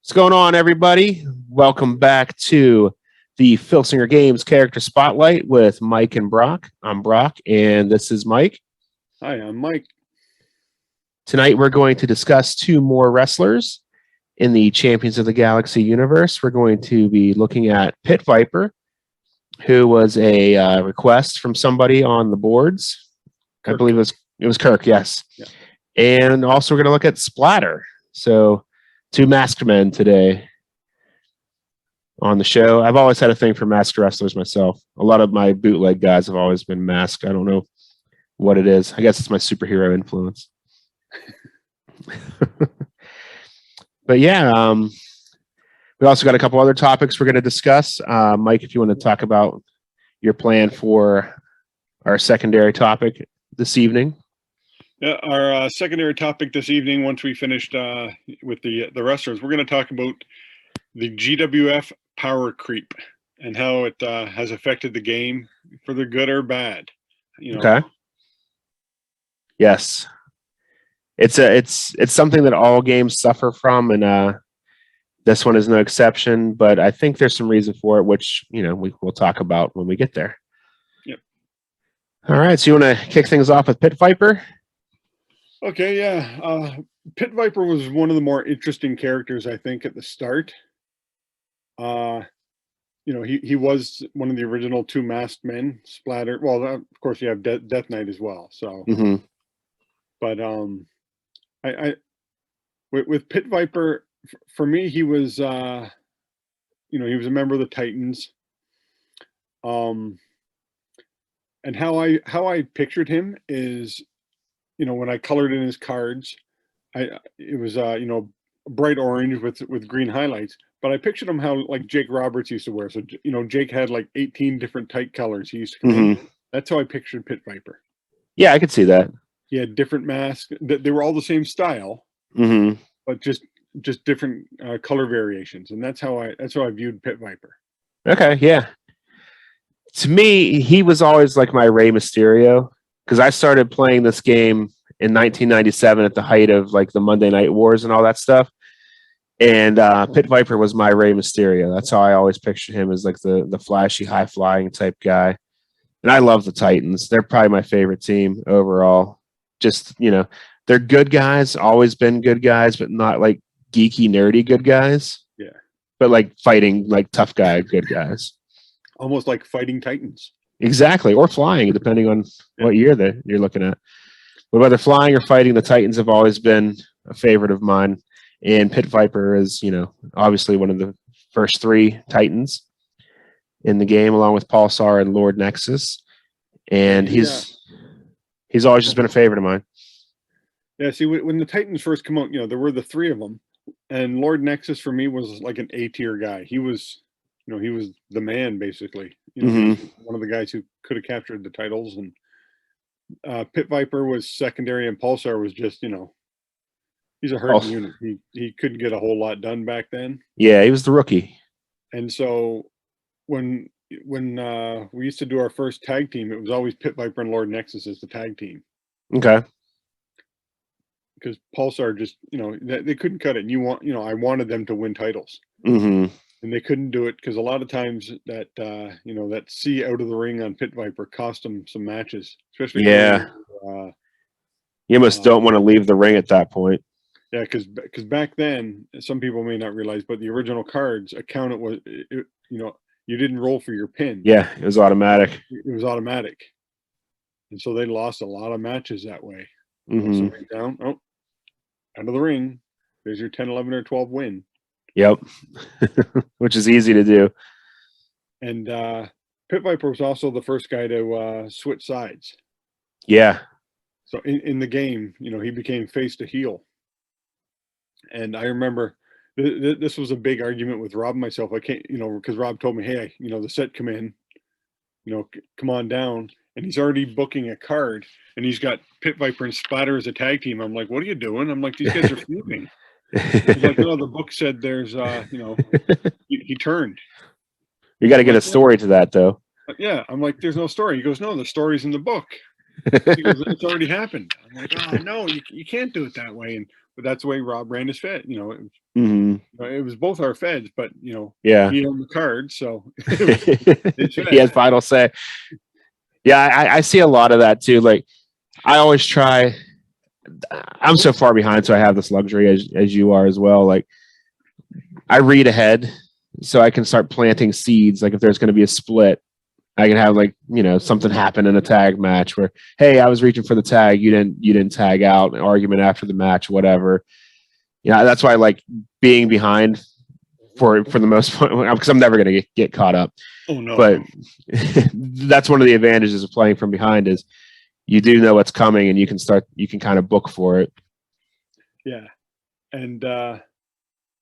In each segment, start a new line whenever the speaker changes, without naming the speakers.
What's going on, everybody? Welcome back to the Filsinger Games Character Spotlight with Mike and Brock. I'm Brock, and this is Mike.
Hi, I'm Mike.
Tonight, we're going to discuss two more wrestlers in the Champions of the Galaxy universe. We're going to be looking at Pit Viper, who was a request from somebody on the boards.
Kirk.
I believe it was Kirk, yes.
Yeah.
And also, we're going to look at Splatter. So, two masked men today on the show. I've always had a thing for masked wrestlers myself. A lot of my bootleg guys have always been masked. I don't know what it is. I guess it's my superhero influence. But yeah, we also got a couple other topics we're going to discuss. Mike, if you want to talk about your plan for our secondary topic this evening.
Yeah, our secondary topic this evening, once we finished with the wrestlers, we're going to talk about the GWF power creep and how it has affected the game for the good or bad.
Okay. Yes, it's something that all games suffer from, and this one is no exception. But I think there's some reason for it, which we'll talk about when we get there.
Yep.
All right. So you want to kick things off with Pit Viper?
Okay, yeah. Pit Viper was one of the more interesting characters, I think, at the start. He was one of the original two masked men, Splatter. Well, of course, you have Death Knight as well. So, but with Pit Viper, for me, he was, he was a member of the Titans. And how I pictured him is, when I colored in his cards, it was bright orange with green highlights. But I pictured him how like Jake Roberts used to wear. So Jake had like 18 different tight colors he used to come in. That's how I pictured Pit Viper.
Yeah, I could see that.
He had different masks. They were all the same style, but just different color variations. And that's how I viewed Pit Viper.
Okay, yeah. To me, he was always like my Rey Mysterio. Because I started playing this game in 1997 at the height of like the Monday Night Wars and all that stuff. And Pit Viper was my Rey Mysterio. That's how I always pictured him, as like the flashy, high-flying type guy. And I love the Titans. They're probably my favorite team overall. Just, they're good guys, always been good guys, but not like geeky, nerdy good guys.
Yeah.
But like fighting, like tough guy, good guys.
Almost like fighting Titans.
Exactly, or flying, depending on what year that you're looking at. But whether flying or fighting, the Titans have always been a favorite of mine. And Pit Viper is, obviously one of the first three Titans in the game, along with Pulsar and Lord Nexus. And he's always just been a favorite of mine.
Yeah, see, when the Titans first come out, there were the three of them. And Lord Nexus, for me, was like an A-tier guy. He was... he was the man, basically. One of the guys who could have captured the titles. And Pit Viper was secondary, and Pulsar was just, he's a hurt unit. He couldn't get a whole lot done back then.
Yeah, he was the rookie.
And so when we used to do our first tag team, it was always Pit Viper and Lord Nexus as the tag team.
Okay.
Because Pulsar just, they couldn't cut it. And I wanted them to win titles. And they couldn't do it because a lot of times that that C out of the ring on Pit Viper cost them some matches, especially.
Yeah. You almost don't want to leave the ring at that point.
Yeah, because back then, some people may not realize, but the original cards you didn't roll for your pin.
Yeah, it was automatic.
It was automatic, and so they lost a lot of matches that way. So right down, out of the ring. There's your 10, 11, or 12 win.
Yep. Which is easy to do.
And Pit Viper was also the first guy to switch sides.
Yeah.
So in the game, he became face to heel. And I remember this was a big argument with Rob and myself. I can't, because Rob told me, hey, the set come in, come on down. And he's already booking a card. And he's got Pit Viper and Splatter as a tag team. I'm like, what are you doing? I'm like, these guys are feuding. He's like, no, the book said there's, he turned.
You got to get a story to that, though.
Yeah, I'm like, there's no story. He goes, no, the story's in the book. He goes, it's already happened. I'm like, oh, no, you can't do it that way. And but that's the way Rob ran his Fed.
Hmm.
It was both our Feds, but
Yeah.
he owned the card, so
He has final say. Yeah, I see a lot of that too. Like I always try. I'm so far behind, so I have this luxury as you are as well. Like I read ahead, so I can start planting seeds. Like if there's going to be a split, I can have like something happen in a tag match where, hey, I was reaching for the tag, you didn't tag out. An argument after the match, whatever. That's why I like being behind for the most part, because I'm never going to get caught up.
Oh no!
But that's one of the advantages of playing from behind is you do know what's coming and you can kind of book for it.
Yeah, and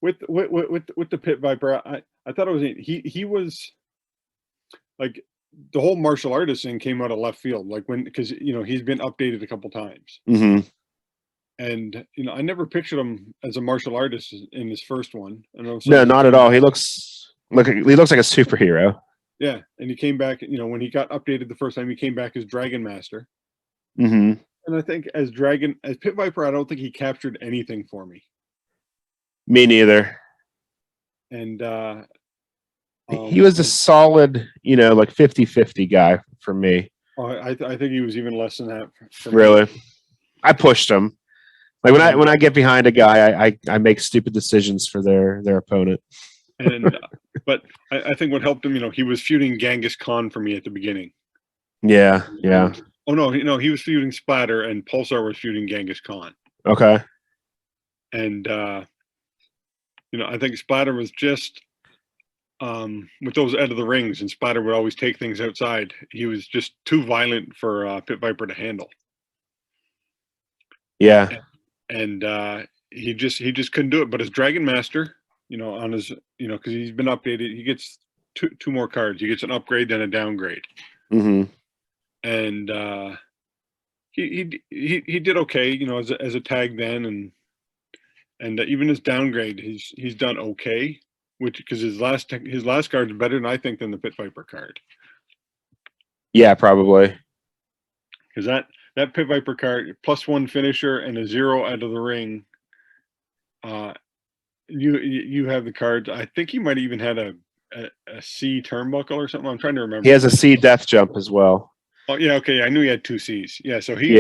with the Pit Viper, I thought it was he was like the whole martial artist thing came out of left field, like because he's been updated a couple times.
Mm-hmm.
And I never pictured him as a martial artist in his first one.
No, not at all. He looks like a superhero.
Yeah, and he came back. When he got updated the first time, he came back as Dragon Master.
Mm-hmm.
And I think as Pit Viper, I don't think he captured anything for me.
Me neither.
And
he was a solid, like 50-50 guy for me.
I think he was even less than that.
Really, me. I pushed him. Like when I get behind a guy, I make stupid decisions for their opponent.
And but I think what helped him, he was feuding Genghis Khan for me at the beginning.
Yeah.
Oh no, he was feuding Splatter, and Pulsar was feuding Genghis Khan.
Okay.
And I think Splatter was just with those out of the rings, and Splatter would always take things outside. He was just too violent for Pit Viper to handle.
Yeah.
And he just couldn't do it. But as Dragon Master, on his, because he's been updated, he gets two more cards. He gets an upgrade, then a downgrade.
Mm-hmm.
And he did okay, as a tag then, and even his downgrade, he's done okay, because his last card is better than I think than the Pit Viper card. Yeah,
probably.
Because that Pit Viper card, +1 finisher and a 0 out of the ring. You have the cards. I think he might even had a C turnbuckle or something. I'm trying to remember.
He has a C death jump as well.
Oh yeah, okay. I knew he had 2 Cs. Yeah, so he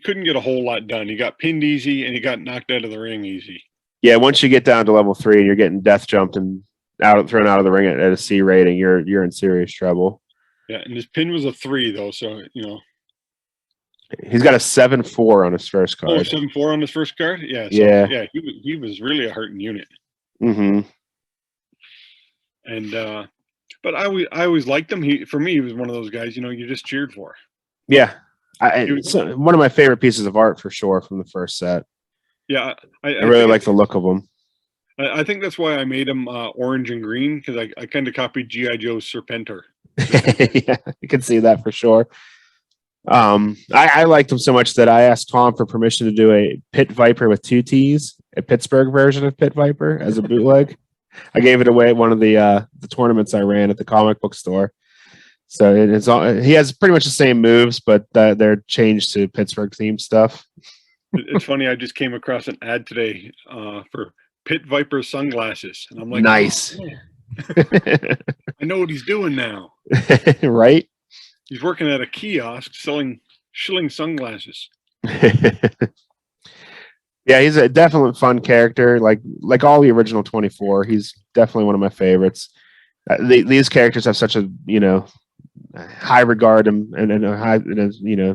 couldn't get a whole lot done. He got pinned easy and he got knocked out of the ring easy.
Yeah, once you get down to level 3 and you're getting death jumped and thrown out of the ring at a C rating, you're in serious trouble.
Yeah, and his pin was a 3 though, so
he's got a 7-4 on his first card.
Oh, 7-4 on his first card? Yeah. So, yeah, he was really a hurting unit.
Mm-hmm.
And but I always liked him. For me, he was one of those guys, you just cheered for.
Yeah. It's one of my favorite pieces of art for sure from the first set.
Yeah. I
really like the look of him.
I think that's why I made him orange and green, because I kind of copied G.I. Joe's Serpentor.
Yeah, you can see that for sure. I liked him so much that I asked Tom for permission to do a Pit Viper with 2 T's, a Pittsburgh version of Pit Viper as a bootleg. I gave it away at one of the tournaments I ran at the comic book store. So he has pretty much the same moves, but they're changed to Pittsburgh themed stuff.
It's funny. I just came across an ad today for Pit Viper sunglasses, and I'm like,
nice.
Oh, I know what he's doing now.
Right?
He's working at a kiosk selling shilling sunglasses.
Yeah, he's a definite fun character. Like all the original 24, he's definitely one of my favorites. These characters have such a high regard and a high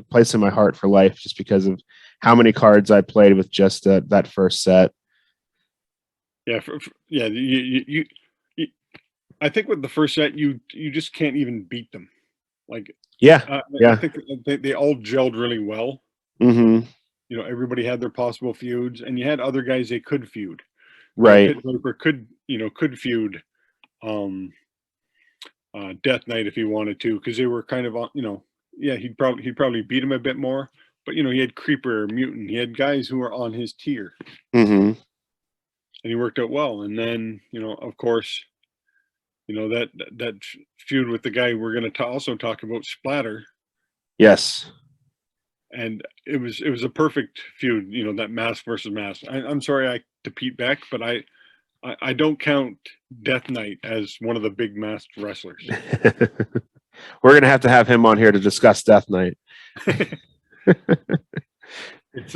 place in my heart for life, just because of how many cards I played with just that first set.
Yeah, you I think with the first set, you just can't even beat them. Like
yeah.
I think they all gelled really well.
Mm-hmm.
Everybody had their possible feuds, and you had other guys they could feud.
Right.
Pit Viper could feud Death Knight if he wanted to, because they were kind of he'd probably beat him a bit more, but he had Creeper, Mutant, he had guys who were on his tier.
Mm-hmm.
And he worked out well. And then of course that feud with the guy we're going to also talk about, Splatter.
Yes.
and it was a perfect feud. You know, that mask versus mask. I'm sorry, I to Pete Beck, but I don't count Death Knight as one of the big masked wrestlers.
We're gonna have to have him on here to discuss Death Knight.
It's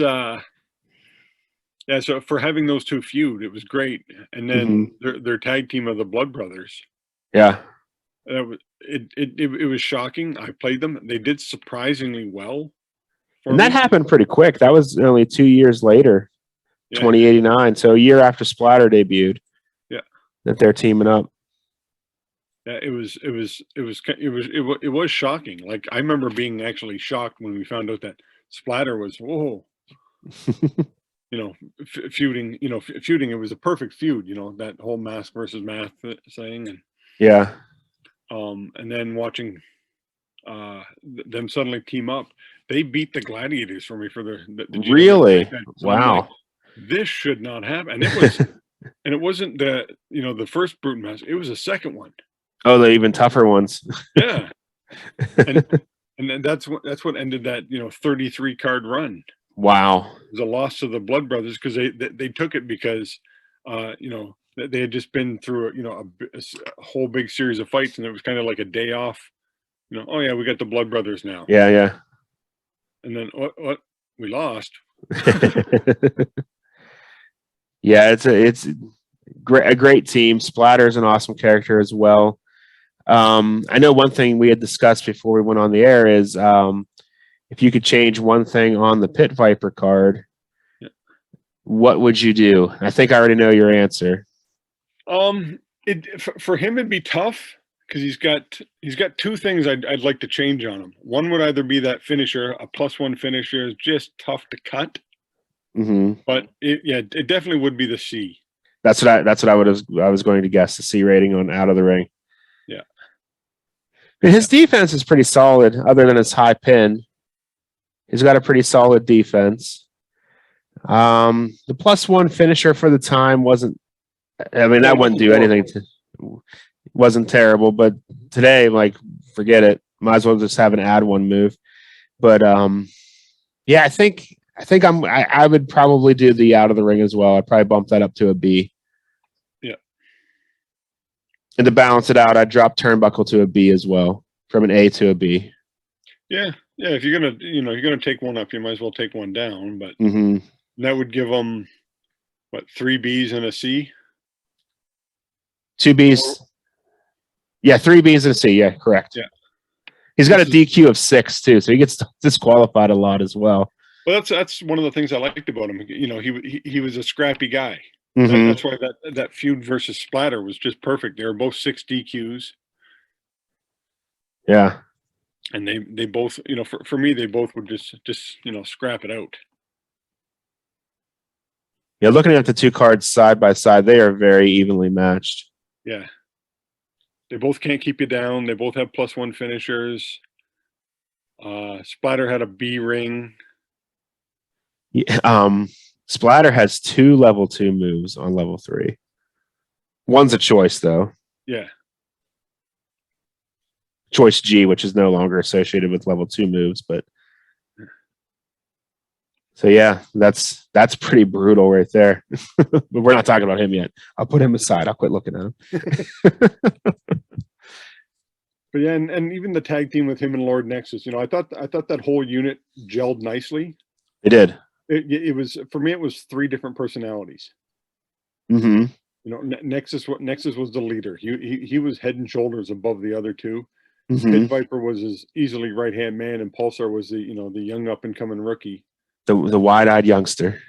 yeah. So for having those two feud, it was great, and then their tag team of the Blood Brothers.
Yeah.
That was it was shocking. I played them. They did surprisingly well.
And that happened pretty quick. That was only 2 years later,
Yeah.
2089. So a year after Splatter debuted.
Yeah.
That they're teaming up.
Yeah, it was shocking. Like I remember being actually shocked when we found out that Splatter was whoa. You know, feuding. You know, feuding. It was a perfect feud. You know, that whole mask versus mask thing, and
yeah.
And then watching them suddenly team up, they beat the Gladiators for me for the
really
so
wow.
Like, this should not happen. And it was, and it wasn't the first Brute Mask. It was the second one.
Oh, the even tougher ones.
Yeah, and then that's what ended that 33 card run.
Wow,
it was a loss to the Blood Brothers because they took it because they had just been through a whole big series of fights, and it was kind of like a day off. Oh yeah, we got the Blood Brothers now.
Yeah.
And then what? We lost.
Yeah, it's a great team. Splatter's an awesome character as well. I know one thing we had discussed before we went on the air is if you could change one thing on the Pit Viper card, what would you do? I think I already know your answer.
For him it'd be tough because he's got two things I'd like to change on him. One would either be that finisher, a +1 finisher is just tough to cut. But it definitely would be the C.
That's what I was going to guess, the C rating on Out of the Ring.
Yeah.
His defense is pretty solid, other than his high pin. He's got a pretty solid defense. The +1 finisher for the time wasn't. I mean, that wouldn't do anything. Wasn't terrible, but today, like, forget it. Might as well just have an add one move. But yeah, I think I would probably do the Out of the Ring as well. I'd probably bump that up to a B.
Yeah.
And to balance it out, I'd drop Turnbuckle to a B as well, from an A to a B.
Yeah. If you're gonna take one up, you might as well take one down. But that would give them what, 3 Bs and a C?
2 Bs. Yeah, 3 Bs and a C. Yeah, correct.
Yeah.
He's got a DQ of 6 too, so he gets disqualified a lot as well.
Well, that's one of the things I liked about him. He was a scrappy guy. That's why that feud versus Splatter was just perfect. They were both 6 DQs.
Yeah.
And they both, for me, they both would just scrap it out.
Yeah, looking at the two cards side by side, they are very evenly matched.
Yeah. They both can't keep you down. They both have +1 finishers. Splatter had a B ring.
Yeah, Splatter has 2 level 2 moves on level 3. One's a choice, though.
Yeah.
Choice G, which is no longer associated with level 2 moves, but so yeah, that's pretty brutal right there. But we're not talking about him yet. I'll put him aside. I'll quit looking at him.
But yeah, and even the tag team with him and Lord Nexus, I thought that whole unit gelled nicely.
It did.
It was, for me, it was 3 different personalities. Nexus was the leader. He was head and shoulders above the other 2. Pit Viper was his easily right-hand man, and Pulsar was the young up-and-coming rookie.
The wide-eyed youngster.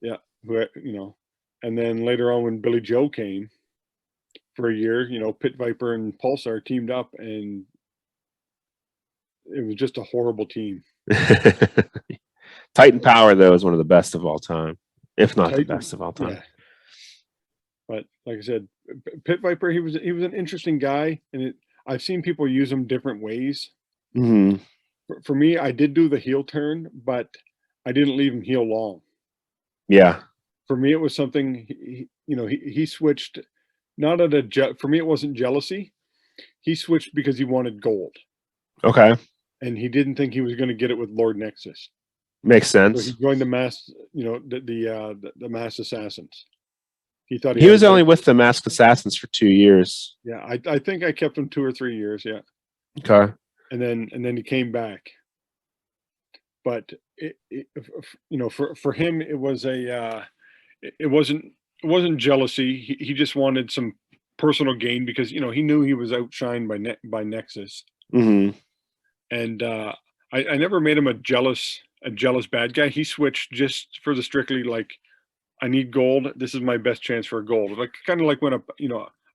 Yeah, and then later on when Billy Joe came for a year, Pit Viper and Pulsar teamed up, and it was just a horrible team.
Titan Power, though, is one of the best of all time, if not the best of all time.
Yeah. But like I said, Pit Viper, he was an interesting guy, and I've seen people use him different ways. For me, I did do the heel turn, but I didn't leave him heel long.
Yeah.
For me, it was something, he switched, not for me, it wasn't jealousy. He switched because he wanted gold.
Okay.
And he didn't think he was going to get it with Lord Nexus.
Makes
So he
sense.
joined the mass, the mass assassins. He thought he
He
had a
was only
better.
with the Masked Assassins for 2 years.
Yeah, I think I kept him 2 or 3 years. Yeah,
Okay.
and then he came back. But for him, it was it wasn't jealousy. He just wanted some personal gain because he knew he was outshined by Nexus,
Hmm.
and I never made him a jealous bad guy. He switched just for the strictly like I need gold. This is my best chance for a gold. Like kind of like when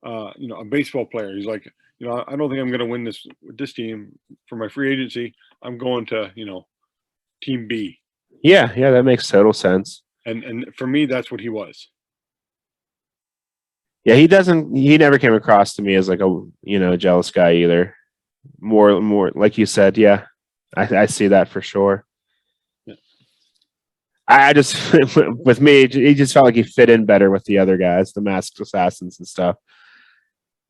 a baseball player. He's like, I don't think I'm going to win this with this team for my free agency. I'm going to team B.
Yeah, yeah, that makes total sense.
And for me, that's what he was.
Yeah, he never came across to me as like a jealous guy either. More like you said, yeah. I see that for sure.
Yeah.
I just with me, he just felt like he fit in better with the other guys, the Masked Assassins and stuff.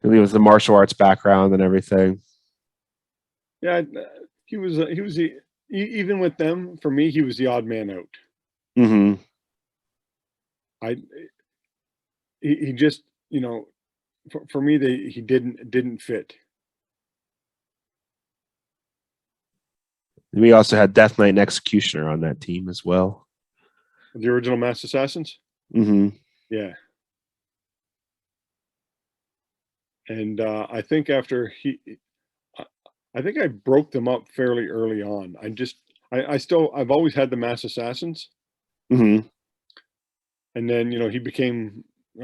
He was the martial arts background and everything.
Yeah, even with them, for me, he was the odd man out.
Hmm.
I he just for me he didn't fit.
We also had Death Knight and Executioner on that team as well.
The original Mass Assassins.
Hmm.
Yeah, and I think after I think I broke them up fairly early on. I've always had the Mass Assassins,
Hmm.
and then he became. We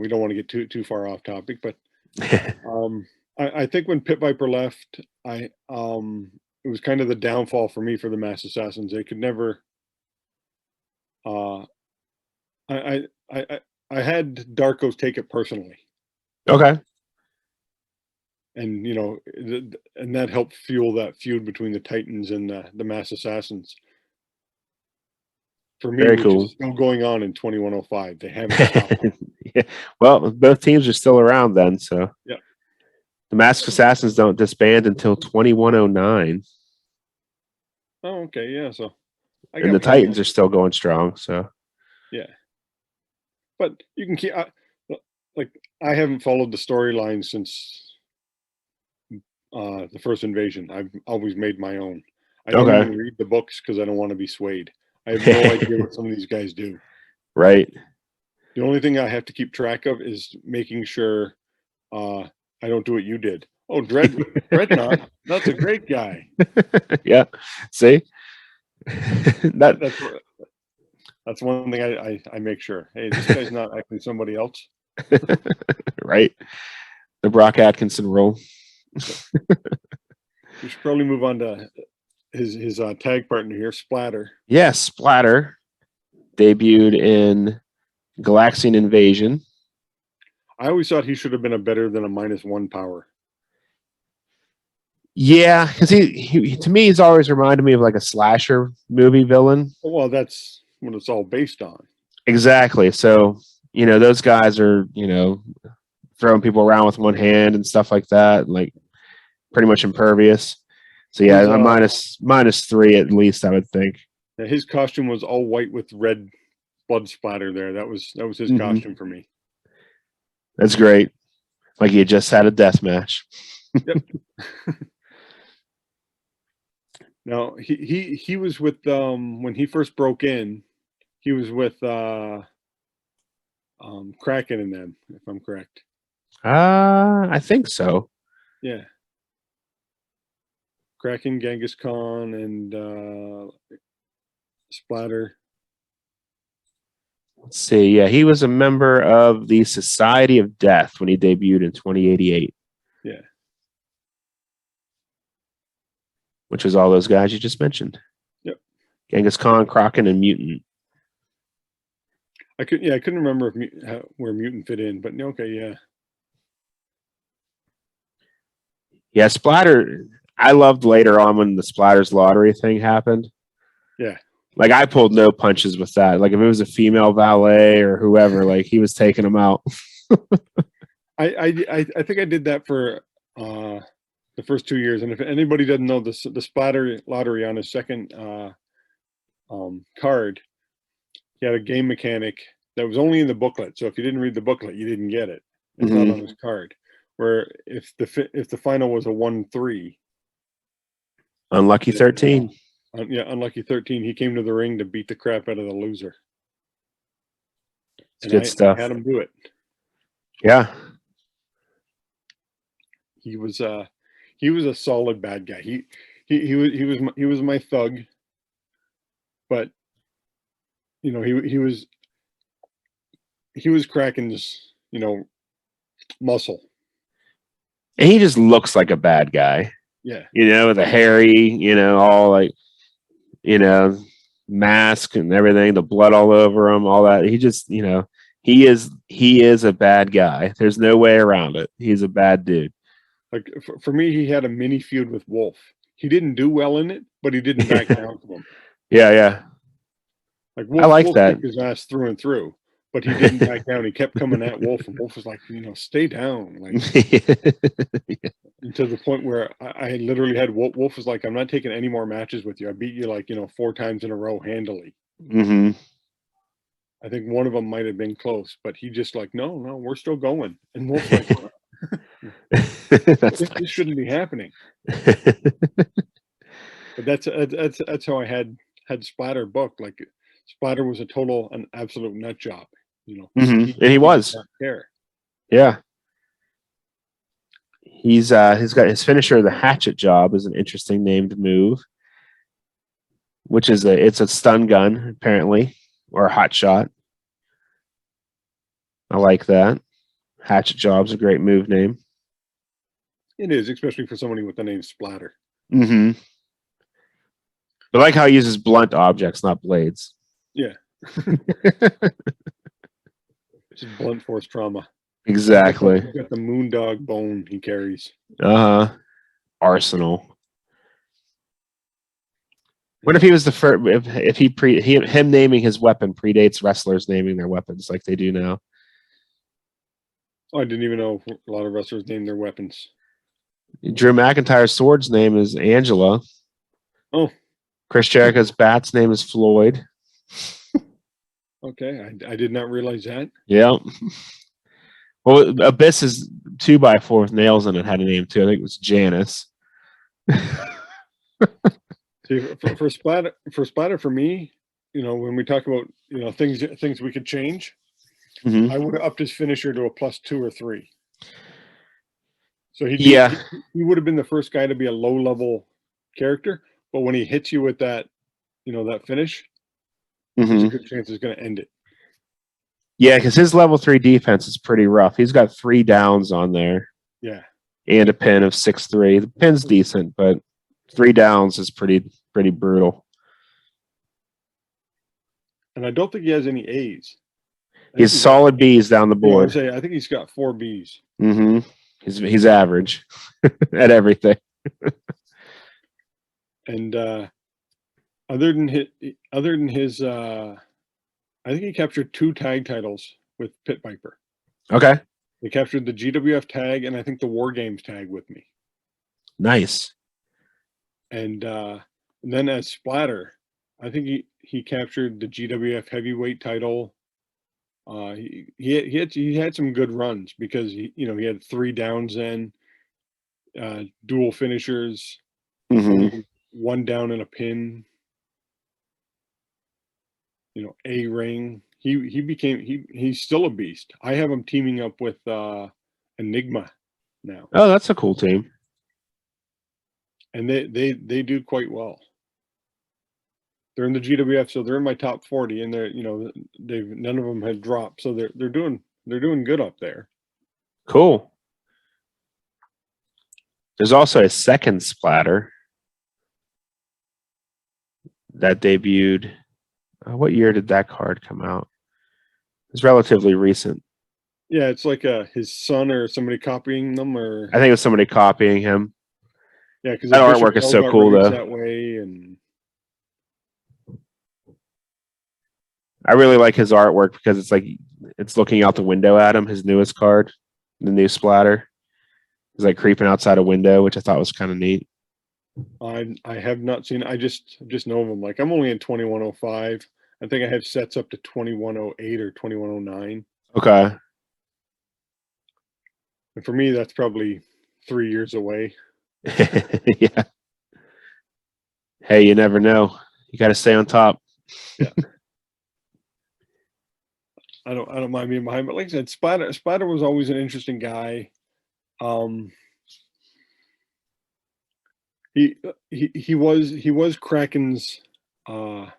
don't want to get too far off topic, but I think when Pit Viper left, it was kind of the downfall for me for the Mass Assassins. They could never. Uh, I had Darkos take it personally,
Okay.
and and that helped fuel that feud between the Titans and the Mass Assassins. For me,
Very
which
cool.
is still going on in 2105. They haven't stopped.
Yeah. Well, both teams are still around then, so
Yeah.
the Masked Assassins don't disband until 2109,
Oh, okay. Yeah. So I
and the
got plenty.
Titans are still going strong. So
Yeah. But you can keep. Like I haven't followed the storyline since the first invasion. I've always made my own. I don't
okay,
even read the books because I don't want to be swayed. I have no idea what some of these guys do.
right.
The only thing I have to keep track of is making sure I don't do what you did. Oh, Dreadnought, that's a great guy.
Yeah. See that.
That's one thing I make sure. Hey, this guy's not actually somebody else.
Right. The Broc Atkinson role.
We should probably move on to his tag partner here, Splatter.
Yes, Splatter debuted in Galaxian Invasion.
I always thought he should have been a better than a -1 power.
Yeah, because he to me he's always reminded me of like a slasher movie villain.
Well, that's what it's all based on.
Exactly. So those guys are throwing people around with one hand and stuff like that, like pretty much impervious. So yeah, a -3 at least, I would think.
His costume was all white with red blood splatter there. That was his costume for me.
That's great. Like he had just had a death match.
Yep. Now he was with when he first broke in, he was with Kraken and them, if I'm correct.
I think so.
Yeah. Kraken, Genghis Khan, and Splatter.
Let's see. Yeah, he was a member of the Society of Death when he debuted in 2088.
Yeah.
Which was all those guys you just mentioned.
Yep.
Genghis Khan, Kraken, and Mutant.
I couldn't remember where Mutant fit in, but okay, yeah.
Yeah, Splatter. I loved later on when the Splatter's lottery thing happened.
Yeah.
Like I pulled no punches with that. Like if it was a female valet or whoever, like he was taking them out.
I think I did that for the first 2 years, and if anybody doesn't know the Splatter lottery on his second card, he had a game mechanic that was only in the booklet. So if you didn't read the booklet, you didn't get it. It's not on his card. Where if the final was a 1-3,
Unlucky 13.
Yeah, unlucky 13. He came to the ring to beat the crap out of the loser.
It's good stuff.
I had him do it.
Yeah.
He was a solid bad guy. He was my thug, but you know he was Kraken's muscle.
And he just looks like a bad guy.
Yeah.
With a hairy, all like, mask and everything, the blood all over him, all that. He just, he is a bad guy. There's no way around it. He's a bad dude.
Like for me, he had a mini feud with Wolf. He didn't do well in it, but he didn't back down from him.
Yeah.
Like Wolf,
I like
Wolf
that.
kicked his ass through and through, but he didn't back down. He kept coming at Wolf, and Wolf was like, stay down. Like to the point where I literally had Wolf was like, I'm not taking any more matches with you. I beat you 4 times in a row handily. I think one of them might have been close, but he just like, no, we're still going. And Wolf's like, this shouldn't be happening. But that's how I had Splatter booked. Like Splatter was an absolute nut job.
And he was.
Did not care.
Yeah. He's got his finisher, the hatchet job, is an interesting named move, which is it's a stun gun apparently, or a hot shot. I like that. Hatchet job's a great move name.
It is, especially for somebody with the name Splatter.
But I like how he uses blunt objects, not blades.
Yeah. Just blunt force trauma.
Exactly.
He's got the moondog bone he carries.
Arsenal. What if he was the first? If him naming his weapon predates wrestlers naming their weapons like they do now?
Oh, I didn't even know a lot of wrestlers name their weapons.
Drew McIntyre's sword's name is Angela.
Oh.
Chris Jericho's bat's name is Floyd.
Okay, I did not realize that.
Yeah. Well, Abyss's 2x4 with nails in it had a name too. I think it was Janice.
See, for Splatter, for me, when we talk about things we could change, I would have upped his finisher to a +2 or 3. So he would have been the first guy to be a low level character, but when he hits you with that, that finish, there's a good chance he's going to end it.
Yeah, because his level 3 defense is pretty rough. He's got 3 downs on there.
Yeah.
And a pin of 6-3. The pin's decent, but 3 downs is pretty brutal.
And I don't think he has any A's.
He's solid B's down the board.
I think he's got 4 B's.
He's average at everything.
And other than his I think he captured 2 tag titles with Pit Viper.
Okay.
He captured the GWF tag and I think the War Games tag with me.
Nice.
And then as Splatter, I think he captured the GWF heavyweight title. He had some good runs because he had 3 downs then, dual finishers, 1 down and a pin. A ring. He's still a beast. I have him teaming up with Enigma now.
Oh, that's a cool team.
And they do quite well. They're in the GWF, so they're in my top 40, and they're none of them have dropped, so they're doing good up there.
Cool. There's also a second Splatter that debuted. What year did that card come out? It's relatively recent.
Yeah, it's like his son or somebody copying them, or
I think it was somebody copying him.
Yeah, because
that artwork is so cool, though.
That way, and
I really like his artwork because it's looking out the window at him. His newest card, the new Splatter, is like creeping outside a window, which I thought was kind of neat.
I have not seen. I just know of them. Like I'm only in 2105. I think I have sets up to 2108 or 2109.
Okay.
And for me, that's probably 3 years away.
Yeah. Hey, you never know. You got to stay on top.
Yeah. I don't mind being behind, but like I said, Splatter was always an interesting guy. He was Kraken's, you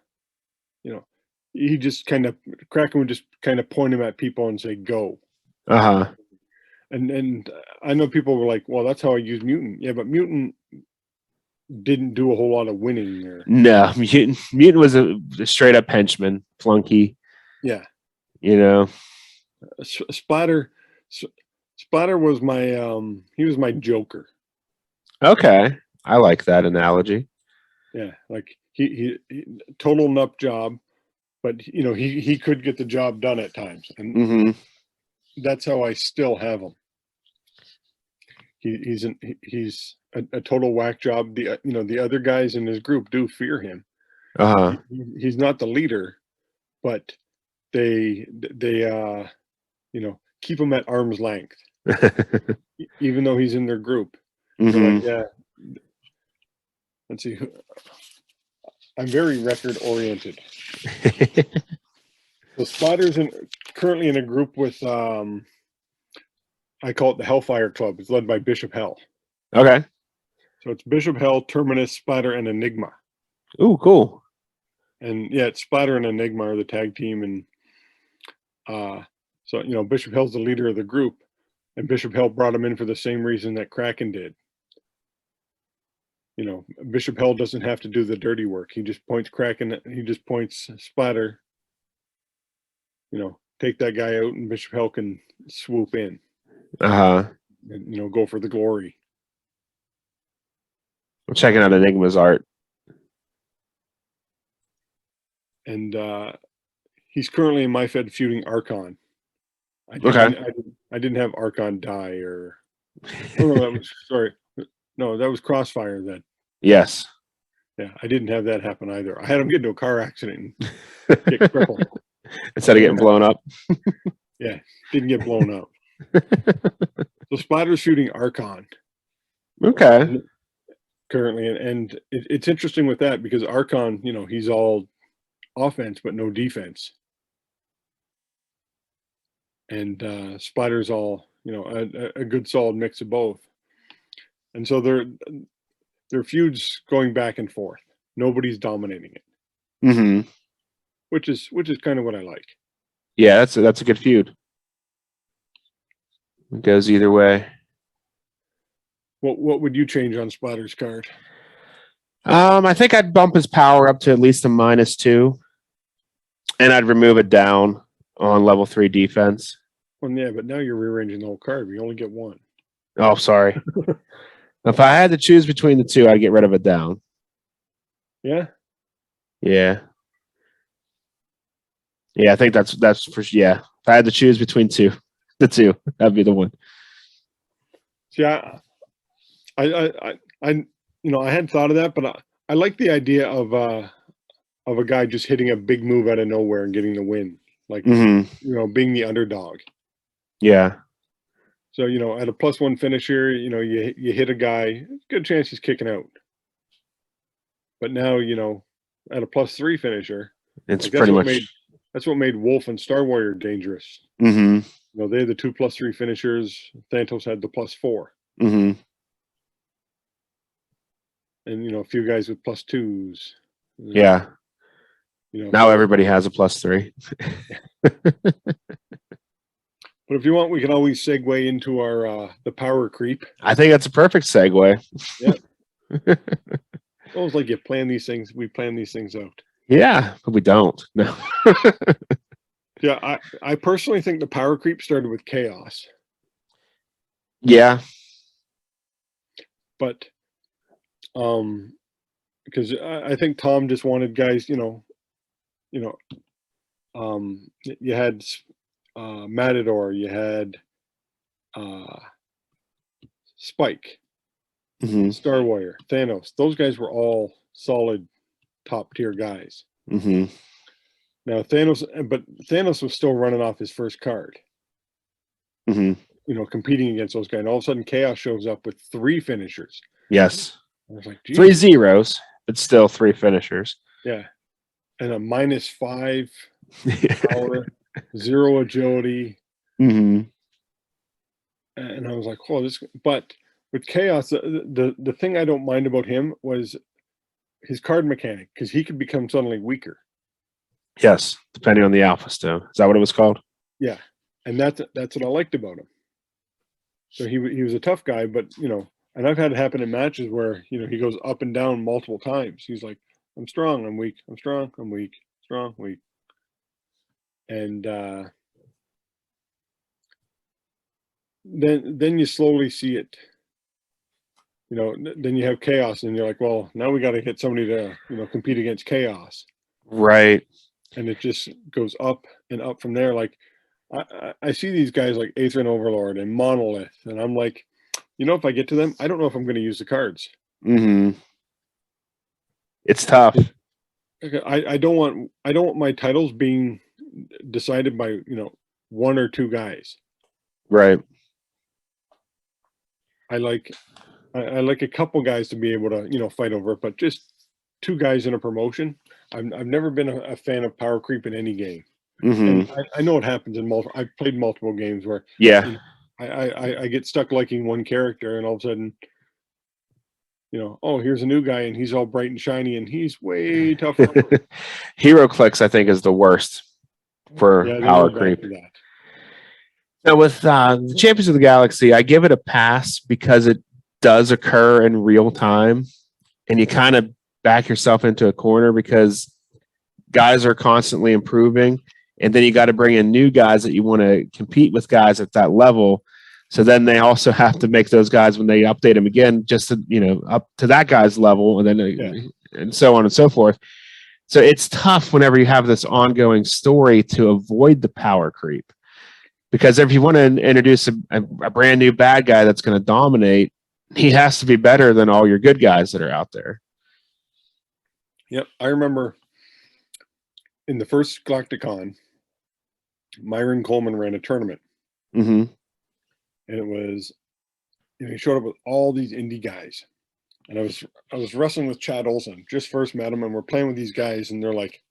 know, he just kind of Kraken would just kind of point him at people and say go.
Uh-huh.
And I know people were like, well, that's how I use Mutant. Yeah, but Mutant didn't do a whole lot of winning there.
No, Mutant was a straight up henchman, flunky.
Yeah.
You know.
Splatter was my he was my Joker.
Okay. I like that analogy.
Yeah, like he total nut job, but you know he could get the job done at times, and that's how I still have him. He's a total whack job. The other guys in his group do fear him. He's not the leader, but they keep him at arm's length, even though he's in their group. They're like, yeah. Let's see. I'm very record oriented. So Splatter's currently in a group with I call it the Hellfire Club. It's led by Bishop Hell.
Okay.
So it's Bishop Hell, Terminus, Splatter, and Enigma.
Ooh, cool.
And yeah, it's Splatter and Enigma are the tag team, and so Bishop Hell's the leader of the group, and Bishop Hell brought him in for the same reason that Kraken did. Bishop Hell doesn't have to do the dirty work. He just points Kraken. He just points Splatter. Take that guy out, and Bishop Hell can swoop in. And go for the glory.
I'm checking out Enigma's art.
And he's currently in my Fed feuding Archon. I didn't have Archon die or. Oh, no, that was sorry. No, that was Crossfire then.
Yes.
Yeah, I didn't have that happen either. I had him get into a car accident and get crippled.
Instead of getting blown up.
Yeah, didn't get blown up. So Splatter's shooting Archon.
Okay.
Currently, and it's interesting with that because Archon, he's all offense but no defense. And Splatter's all, a good solid mix of both. And so their feud's going back and forth. Nobody's dominating it. Which is kind of what I like.
Yeah, that's a good feud. It goes either way.
What would you change on Splatter's card?
I think I'd bump his power up to at least a -2, and I'd remove it down on level 3 defense.
Well, yeah, but now you're rearranging the whole card. You only get one.
Oh, sorry. If I had to choose between the two, I'd get rid of it down.
Yeah.
Yeah. Yeah, I think that's for yeah. If I had to choose between the two, that'd be the one.
Yeah, I hadn't thought of that, but I like the idea of a guy just hitting a big move out of nowhere and getting the win, like being the underdog.
Yeah.
So at a +1 finisher, you hit a guy, good chance he's kicking out. But now at a +3 finisher,
it's pretty much
that's what made Wolf and Star Warrior dangerous. They had the 2 +3 finishers. Thantos had the +4. And a few guys with +2s.
Yeah. Now everybody has a +3.
But if you want, we can always segue into our the power creep.
I think that's a perfect segue.
Yeah. Almost like we plan these things out.
Yeah, but we don't. No.
Yeah, I personally think the power creep started with chaos.
Yeah.
But because I think Tom just wanted guys, you had Matador, you had Spike, Star Warrior, Thanos. Those guys were all solid top tier guys. Now Thanos was still running off his first card. You know, competing against those guys, and all of a sudden Chaos shows up with 3 finishers.
Yes.
I was like,
3 zeros, but still 3 finishers.
Yeah. And a -5 power, 0 agility. And I was like, oh, this, but with Chaos, the thing I don't mind about him was his card mechanic, because he could become suddenly weaker.
Yes, depending on the alpha stone. Is that what it was called?
Yeah. And that's what I liked about him. So he was a tough guy, but you know, and I've had it happen in matches where, you know, he goes up and down multiple times. He's like, I'm strong, I'm weak, I'm strong, I'm weak, strong, weak. And then you slowly see it. You know, then you have Chaos, and you're like, well, now we got to get somebody to, you know, compete against Chaos.
Right.
And it just goes up and up from there. Like I see these guys like Aether Overlord and Monolith, and I'm like, you know, if I get to them, I don't know if I'm going to use the cards.
It's tough.
I don't want my titles being decided by, you know, 1 or 2 guys.
Right.
I like a couple guys to be able to, you know, fight over it, but just 2 guys in a promotion. I've never been a fan of power creep in any game. And I know it happens in multiple. I've played multiple games where,
yeah,
you know, I get stuck liking one character, and all of a sudden, you know, oh, here's a new guy, and he's all bright and shiny, and he's way tougher.
Hero clicks, I think, is the worst for power creep. Now, with the Champions of the Galaxy, I give it a pass because it does occur in real time, and you kind of back yourself into a corner because guys are constantly improving, and then you got to bring in new guys that you want to compete with guys at that level. So then they also have to make those guys, when they update them again, just to, you know, up to that guy's level, and then and so on and so forth. So it's tough whenever you have this ongoing story to avoid the power creep, because if you want to introduce a brand new bad guy that's going to dominate, he has to be better than all your good guys that are out there.
Yep, I remember in the first Galacticon, Myron Coleman ran a tournament. And it was, you know, he showed up with all these indie guys. And I was wrestling with Chad Olson, just first met him, and we're playing with these guys, and they're like,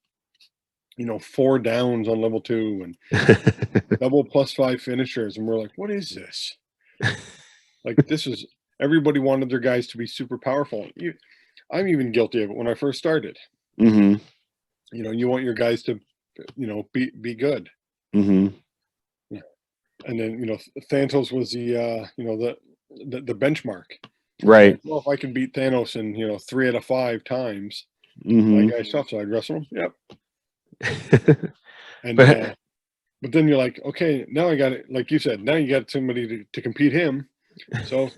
you know, 4 downs on level 2 and double +5 finishers. And we're like, what is this? Like, this is, everybody wanted their guys to be super powerful. I'm even guilty of it when I first started. You know, you want your guys to, you know, be good. And then, you know, Thanos was the you know, the benchmark.
Right.
Well, if I can beat Thanos in, you know, 3 out of 5 times, my guy's tough, so I'd wrestle him. Yep. And but then you're like, okay, now I got it. Like you said, now you got somebody to compete him. So,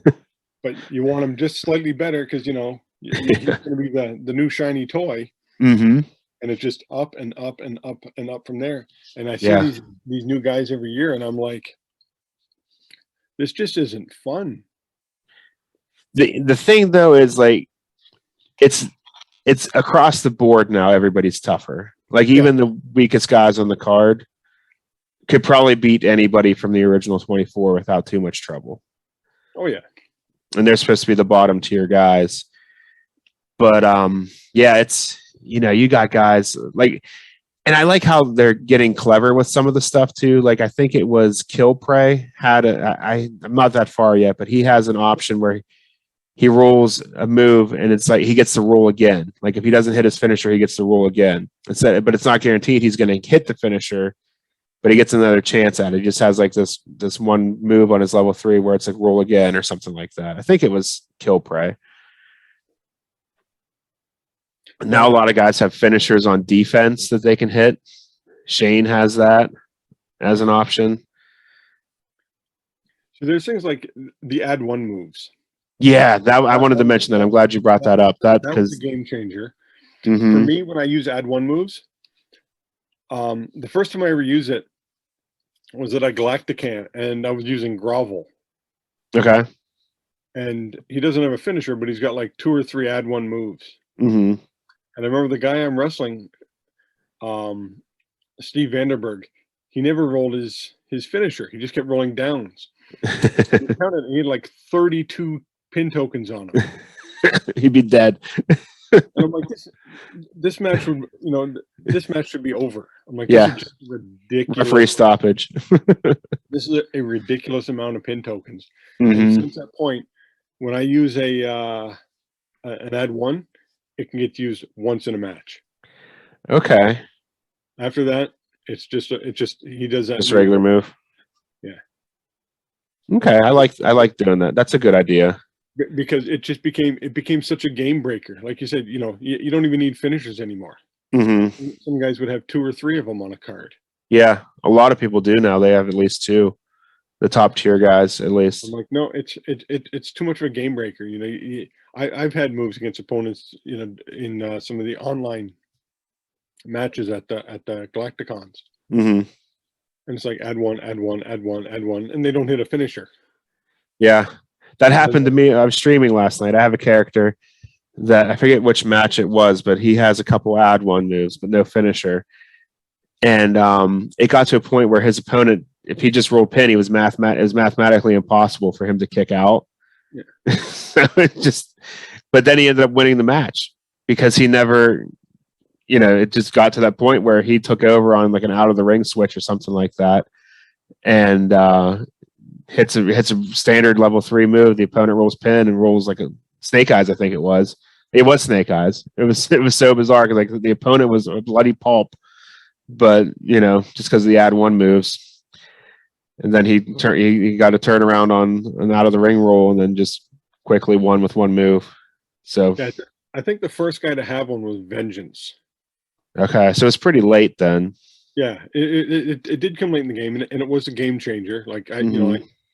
but you want him just slightly better because, you know, he's going to be the new shiny toy. And it's just up and up and up and up from there. And I see these new guys every year, and I'm like, this just isn't fun.
The thing though is, like, it's across the board now. Everybody's tougher. Like, even the weakest guys on the card could probably beat anybody from the original 24 without too much trouble.
Oh yeah.
And they're supposed to be the bottom tier guys. But yeah, it's, you know, you got guys like, and I like how they're getting clever with some of the stuff too. Like, I think it was Kill Prey had I'm not that far yet, but he has an option where he rolls a move and it's like he gets to roll again. Like, if he doesn't hit his finisher, he gets to roll again. But it's not guaranteed he's going to hit the finisher, but he gets another chance at it. He just has like this one move on his level 3 where it's like roll again or something like that. I think it was Kill Prey. Now a lot of guys have finishers on defense that they can hit. Shane has that as an option.
So there's things like the add 1 moves.
Yeah, I wanted to mention that. I'm glad you brought that up.
That was a game changer. For me, when I use add 1 moves, the first time I ever used it was at a Galactican, and I was using Grovel.
Okay.
and he doesn't have a finisher, but he's got like 2 or 3 add 1 moves.
Mm-hmm.
And I remember the guy I'm wrestling, Steve Vanderberg, he never rolled his finisher. He just kept rolling downs. He counted, he had like 32 pin tokens on him.
He'd be dead.
And I'm like, this match would, this match should be over. I'm like,
Yeah.
this is just ridiculous.
Referee stoppage.
This is a ridiculous amount of pin tokens.
Mm-hmm.
And since that point, when I use an add 1, it can get used once in a match.
Okay.
After that, it's just he does that.
Just a regular move.
Yeah.
Okay, I like doing that. That's a good idea.
Because it became such a game breaker. Like you said, you don't even need finishers anymore.
Mm-hmm.
Some guys would have 2 or 3 of them on a card.
Yeah, a lot of people do now. They have at least 2. The top tier guys, at least.
I'm like, no, it's too much of a game breaker. I've had moves against opponents, in some of the online matches at the Galacticons,
Mm-hmm.
and it's like add 1, add 1, add 1, add 1, and they don't hit a finisher.
Yeah, that happened to me. I was streaming last night. I have a character that I forget which match it was, but he has a couple add 1 moves, but no finisher. And it got to a point where his opponent, if he just rolled pin, it was mathematically impossible for him to kick out. Yeah. So but then he ended up winning the match because he never, it just got to that point where he took over on like an out of the ring switch or something like that, and hits a standard level 3 move. The opponent rolls pin and rolls like a Snake Eyes. I think it was Snake Eyes. It was so bizarre because like the opponent was a bloody pulp. But just because of the add 1 moves, and then he got to turn around on an out of the ring roll, and then just quickly won with 1 move. So
yeah, I think the first guy to have one was Vengeance.
Okay, so it's pretty late then.
Yeah, it did come late in the game, and it was a game changer. Like I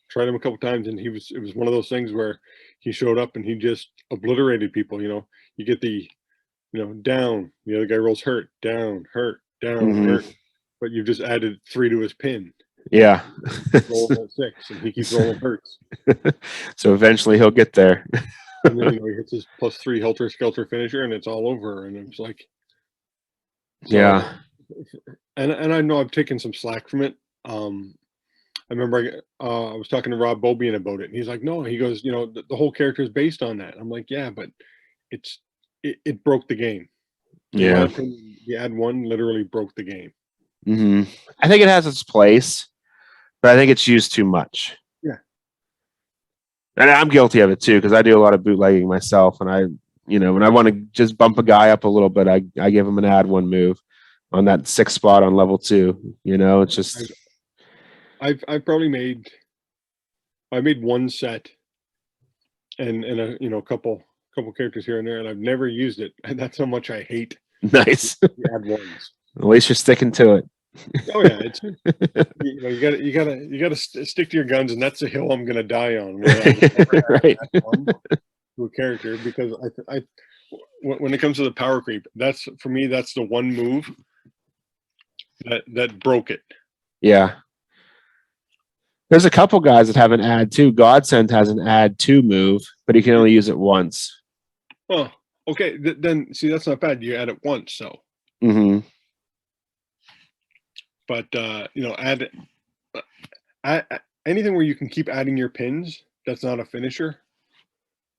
tried him a couple times, and it was one of those things where he showed up and he just obliterated people. You get the down, the other guy rolls hurt, down, hurt, down, hurt, but you've just added 3 to his pin.
Yeah.
Rolling at 6, and he keeps rolling hurts.
So eventually he'll get there.
And then he hits his +3 Helter Skelter finisher, and it's all over. And it's like,
yeah.
And I know I've taken some slack from it. I remember I was talking to Rob Bobian about it, and he's like, "No," he goes, the whole character is based on that. I'm like, "Yeah, but it broke the game." In my opinion, the add 1 literally broke the game.
Mm-hmm. I think it has its place, but I think it's used too much.
Yeah.
And I'm guilty of it too, because I do a lot of bootlegging myself, and I, when I want to just bump a guy up a little bit, I give him an add 1 move on that 6th spot on level 2. It's just
I've probably made 1 set and a couple characters here and there, and I've never used it, and that's how much I hate
nice
the add 1s.
At least you're sticking to it.
Oh yeah, it's you gotta stick to your guns, and that's the hill I'm gonna die on.
Right.
To a character, because I when it comes to the power creep, that's for me, that's the one move that broke it.
Yeah. There's a couple guys that have an add 2. Godsend has an add 2 move, but he can only use it once.
Oh, okay. Then see, that's not bad. You add it once, so.
Mm-hmm.
But add anything where you can keep adding your pins. That's not a finisher.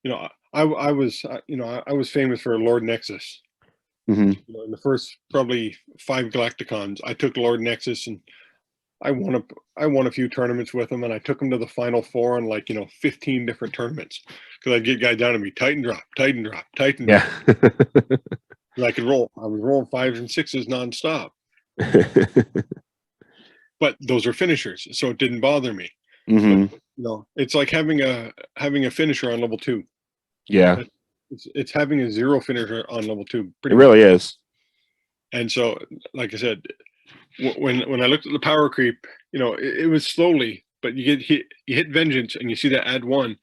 I was famous for Lord Nexus.
Mm-hmm.
In the first probably 5 Galacticons, I took Lord Nexus, and I won a few tournaments with him, and I took him to the final 4 on 15 different tournaments, because I'd get guys down to me, Titan drop, Titan drop, Titan drop. And I could roll. I was rolling 5s and 6s nonstop. But those are finishers, so it didn't bother me.
Mm-hmm.
But, it's like having a finisher on level 2.
Yeah.
It's having a 0 finisher on level 2.
It really is.
And so, like I said, when I looked at the power creep, it was slowly, but you hit Vengeance, and you see that add 1,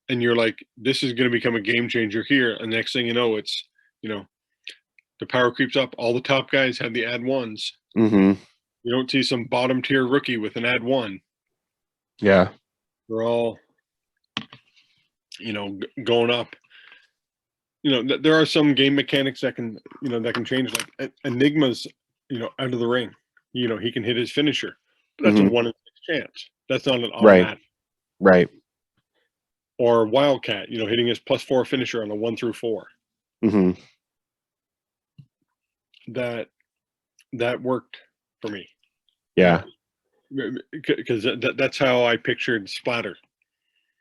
and you're like, this is going to become a game changer here. And next thing you know, it's the power creeps up. All the top guys have the add 1s.
Mm-hmm.
You don't see some bottom tier rookie with an add 1.
Yeah.
They're all going up. There are some game mechanics that can, that can change. Like Enigma's, out of the ring. He can hit his finisher, but that's a 1 in 6 chance. That's not an automatic.
Right.
Or Wildcat, hitting his +4 finisher on a 1 through 4.
Mm-hmm.
That worked for me.
Yeah.
Because that's how I pictured Splatter.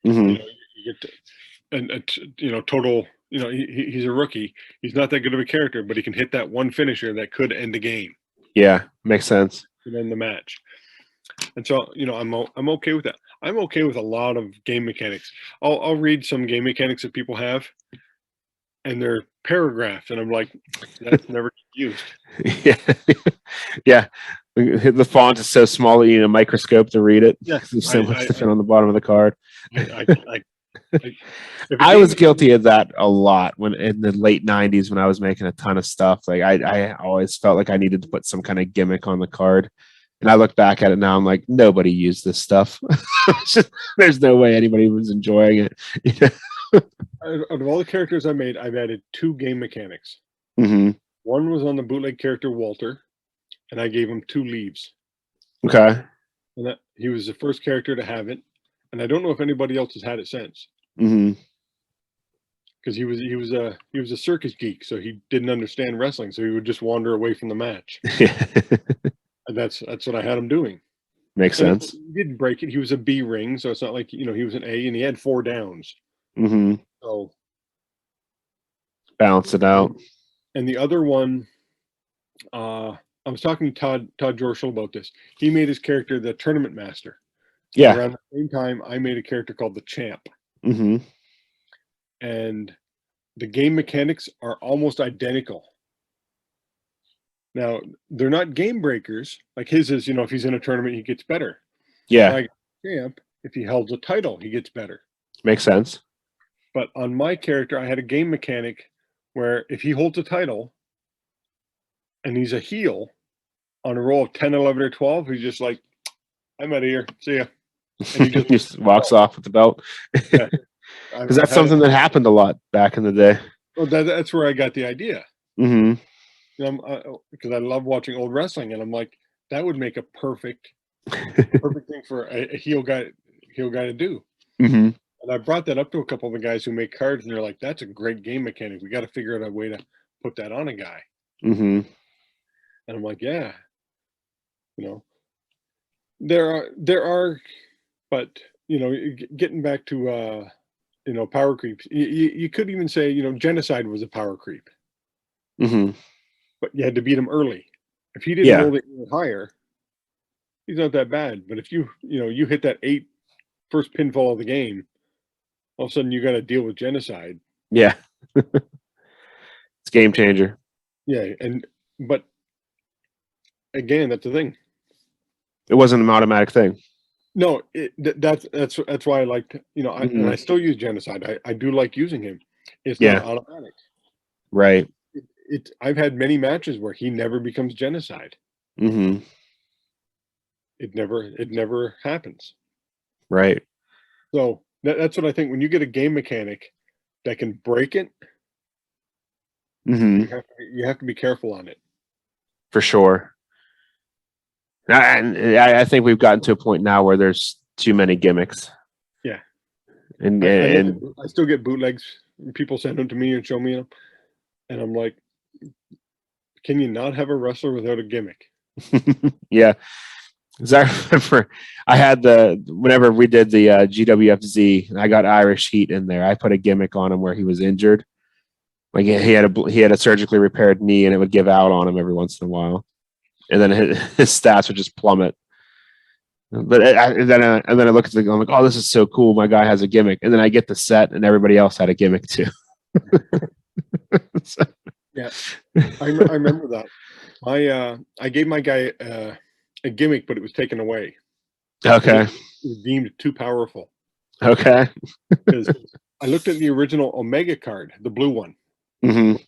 Mm-hmm.
You get total. He's a rookie. He's not that good of a character, but he can hit that one finisher that could end the game.
Yeah, makes sense.
And end the match. And so, I'm okay with that. I'm okay with a lot of game mechanics. I'll read some game mechanics that people have, and they're paragraphs, and I'm like, that's never used.
Yeah. Yeah. The font is so small that you need a microscope to read it.
Yeah,
There's so much to fit on the bottom of the card.
I
was guilty of that a lot when in the late 90s when I was making a ton of stuff. Like I always felt like I needed to put some kind of gimmick on the card. And I look back at it now, I'm like, nobody used this stuff. There's no way anybody was enjoying it.
Out of all the characters I made, I've added 2 game mechanics.
Mm-hmm.
One was on the bootleg character Walter, and I gave him 2 leaves.
Okay.
And he was the first character to have it, and I don't know if anybody else has had it since.
Mm-hmm.
Because he was a circus geek, so he didn't understand wrestling, so he would just wander away from the match. And that's what I had him doing.
Makes sense.
He didn't break it. He was a B ring, so it's not like he was an A, and he had 4 downs.
Mm-hmm.
So
balance it out.
And the other one, I was talking to Todd Jorschel about this. He made his character the tournament master.
Yeah.
Around the same time, I made a character called the champ.
Mm-hmm.
And the game mechanics are almost identical. Now, they're not game breakers. Like his is, if he's in a tournament, he gets better.
Yeah.
Like champ, if he holds a title, he gets better.
Makes sense.
But on my character, I had a game mechanic where if he holds a title and he's a heel on a roll of 10, 11, or 12, he's just like, I'm out of here. See ya. And he
just walks off with the belt.
Yeah.
Because that's something that happened a lot back in the day.
Well, that's where I got the idea.
Mm-hmm.
Because I love watching old wrestling, and I'm like, that would make a perfect thing for a heel guy to do.
Mm-hmm.
And I brought that up to a couple of the guys who make cards, and they're like, that's a great game mechanic. We got to figure out a way to put that on a guy.
Mm-hmm.
And I'm like, yeah, there are, but getting back to power creeps. You could even say genocide was a power creep.
Mm-hmm.
But you had to beat him early. If he didn't hold it higher, he's not that bad. But if you hit that 8 first pinfall of the game, all of a sudden you got to deal with genocide.
Yeah. It's game changer.
Yeah, but again, that's the thing.
It wasn't an automatic thing.
No, that's why I liked, and I still use genocide. I do like using him. It's not automatic.
Right.
I've had many matches where he never becomes genocide.
Mm-hmm.
It never happens.
Right.
So that's what I think. When you get a game mechanic that can break it,
mm-hmm.
you have to be careful on it.
For sure. And I think we've gotten to a point now where there's too many gimmicks.
Yeah.
And
I still get bootlegs. People send them to me and show me them. And I'm like, can you not have a wrestler without a gimmick?
Yeah. Because I remember I had whenever we did the GWFZ, I got Irish Heat in there. I put a gimmick on him where he was injured. Like he had a surgically repaired knee, and it would give out on him every once in a while. And then his stats would just plummet. But then I look at it, I'm like, oh, this is so cool. My guy has a gimmick. And then I get the set, and everybody else had a gimmick too. So.
Yeah, I remember that. I gave my guy a gimmick, but it was taken away.
Okay.
It was deemed too powerful.
Okay.
Because I looked at the original Omega card, the blue one.
Mm-hmm.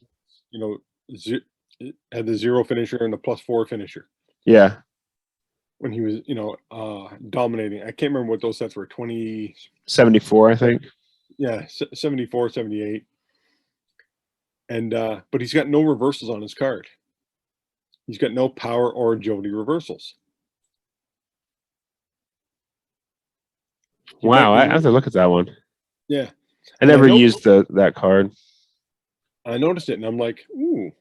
It had the 0 finisher and the +4 finisher.
Yeah.
When he was, dominating. I can't remember what those sets were. 2074,
74, I think.
Yeah, 74, 78. And but he's got no reversals on his card. He's got no power or agility reversals.
Wow, I have to look at that one.
Yeah.
I never used that card.
I noticed it and I'm like, ooh,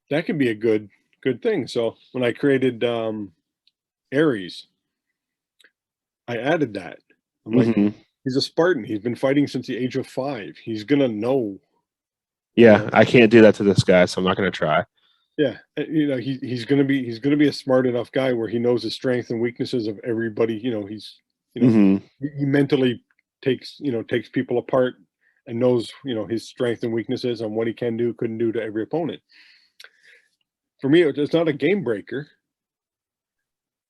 that could be a good thing. So when I created Ares, I added that. I'm like, he's a Spartan. He's been fighting since the age of 5. He's gonna know.
Yeah, I can't do that to this guy, so I'm not gonna try.
Yeah, he's gonna be a smart enough guy where he knows the strengths and weaknesses of everybody. He mentally takes people apart and knows his strengths and weaknesses and what he can do, couldn't do to every opponent. For me, it's not a game breaker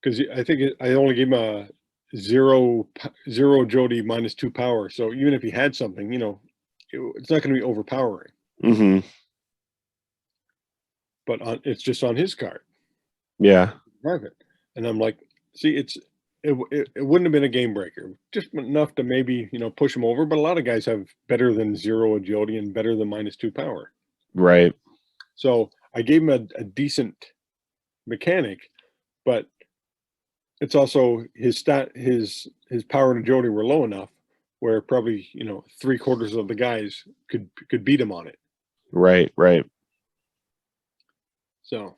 because I think I only gave him a zero agility -2 power. So even if he had something, it's not going to be overpowering. But it's just on his card.
Yeah.
Private. And I'm like, see, it wouldn't have been a game breaker, just enough to maybe push him over. But a lot of guys have better than 0 agility and better than -2 power.
Right.
So I gave him a decent mechanic, but it's also his power and agility were low enough where probably 3/4 of the guys could beat him on it.
Right.
So,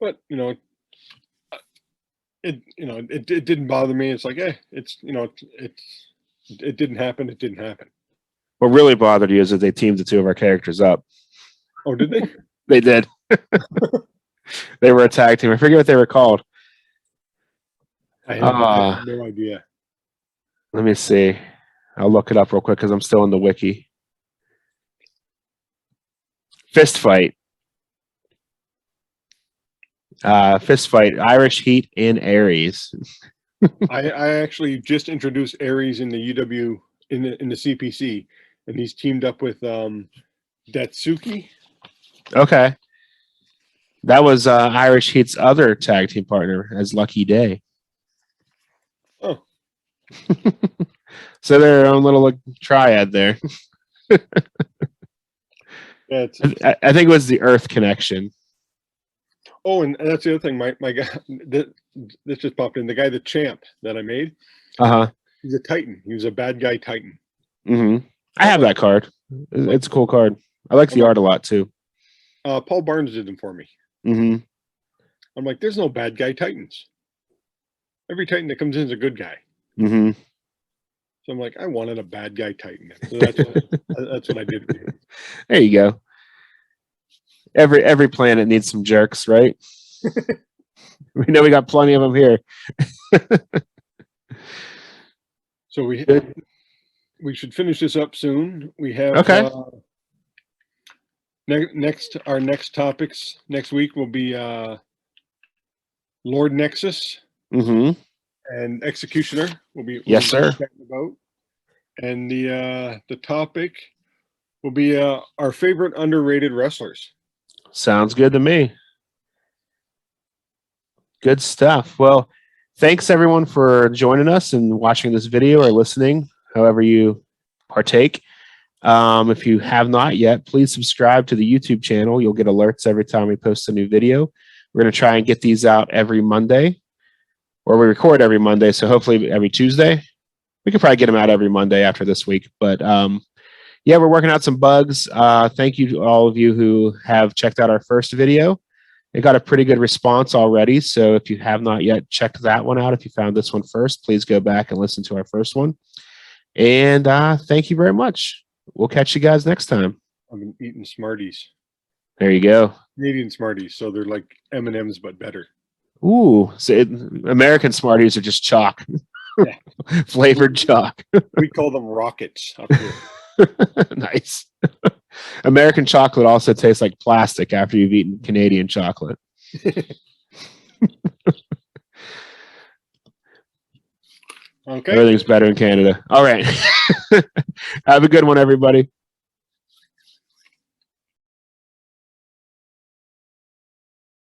but it didn't bother me. It's like, it didn't happen. It didn't happen.
What really bothered you is that they teamed the 2 of our characters up.
Oh, did they?
They did. They were a tag team. I forget what they were called.
I have no idea.
Let me see. I'll look it up real quick because I'm still in the wiki. Fist fight. Irish Heat and Ares.
I actually just introduced Ares in the UW in the CPC, and he's teamed up with Datsuki.
Okay. That was Irish Heat's other tag team partner as Lucky Day.
Oh.
So they're their own little triad there. I think it was the Earth connection.
Oh, and that's the other thing. My guy, this just popped in. The guy, the champ that I made. He's a Titan. He was a bad guy Titan.
I have that card. It's a cool card. I like the art a lot too.
Paul Barnes did them for me. I'm like, there's no bad guy Titans. Every Titan that comes in is a good guy. So I'm like, I wanted a bad guy Titan. So that's what I did.
There you go. Every planet needs some jerks, right? We know we got plenty of them here.
So we should finish this up soon. We have our next topics next week will be Lord Nexus and Executioner will be
yes sir
about, and the topic will be our favorite underrated wrestlers.
Sounds good to me. Good stuff. Well, thanks everyone for joining us and watching this video or listening, however you partake. If you have not yet, please subscribe to the YouTube channel. You'll get alerts every time we post a new video. We're going to try and get these out every Monday, or we record every Monday. So hopefully every Tuesday. We could probably get them out every Monday after this week. But yeah, we're working out some bugs. Thank you to all of you who have checked out our first video. It got a pretty good response already. So if you have not yet checked that one out, if you found this one first, please go back and listen to our first one. And thank you very much. We'll catch you guys next time.
I've been eating Smarties.
There you go.
Canadian Smarties. So they're like M&Ms, but better.
Ooh, so American Smarties are just chalk. Yeah. Flavored chalk.
We call them rockets up here.
Nice. American chocolate also tastes like plastic after you've eaten Canadian chocolate. Okay. Everything's better in Canada. All right. Have a good one, everybody.